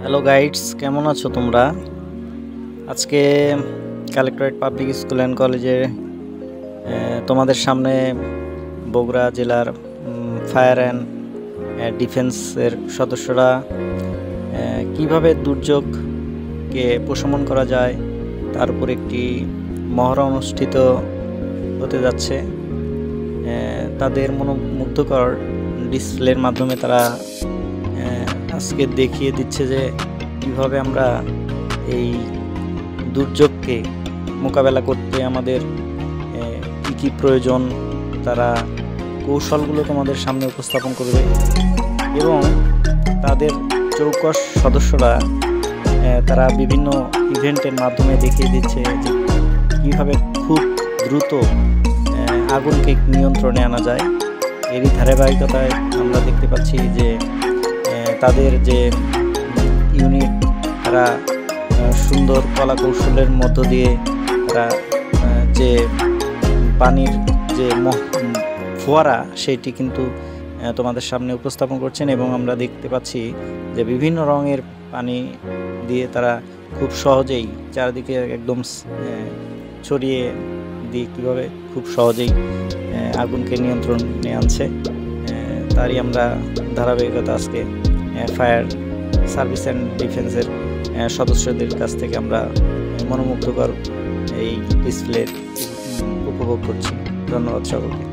Hello guides, কেমন আছো তোমরা? আজকে কালেক্টরেট পাবলিক স্কুল অ্যান্ড কলেজে তোমাদের সামনে বগুড়া জেলার ফায়ার অ্যান্ড ডিফেন্সের সদস্যরা কিভাবে দুর্যোগকে প্রশমন করা যায় তার উপর একটি মহড়া অনুষ্ঠিত হতে যাচ্ছে। তাদের মনোমুগ্ধকর ডিসপ্লের মাধ্যমে তারা আজকে দেখিয়ে দিচ্ছে যে কীভাবে আমরা এই দুর্যোগকে মোকাবেলা করতে আমাদের কী কী প্রয়োজন, তারা কৌশলগুলো তোমাদের সামনে উপস্থাপন করবে এবং তাদের চৌকস সদস্যরা তারা বিভিন্ন ইভেন্টের মাধ্যমে দেখিয়ে দিচ্ছে যে কীভাবে খুব দ্রুত আগুনকে নিয়ন্ত্রণে আনা যায়। এরই ধারাবাহিকতায় আমরা দেখতে পাচ্ছি যে তাদের যে ইউনিট, তারা সুন্দর কলা কৌশলের মধ্য দিয়ে তারা যে পানির যে ফোয়ারা সেটি কিন্তু তোমাদের সামনে উপস্থাপন করছেন এবং আমরা দেখতে পাচ্ছি যে বিভিন্ন রঙের পানি দিয়ে তারা খুব সহজেই চারিদিকে একদম ছড়িয়ে দিয়ে কীভাবে খুব সহজেই আগুনকে নিয়ন্ত্রণে আনছে তারই আমরা ধারাবাহিকতা আজকে ফায়ার সার্ভিস অ্যান্ড ডিফেন্সের সদস্যদের কাছ থেকে আমরা মনোমুগ্ধকর এই ডিসপ্লে উপভোগ করছি। ধন্যবাদ সকলকে।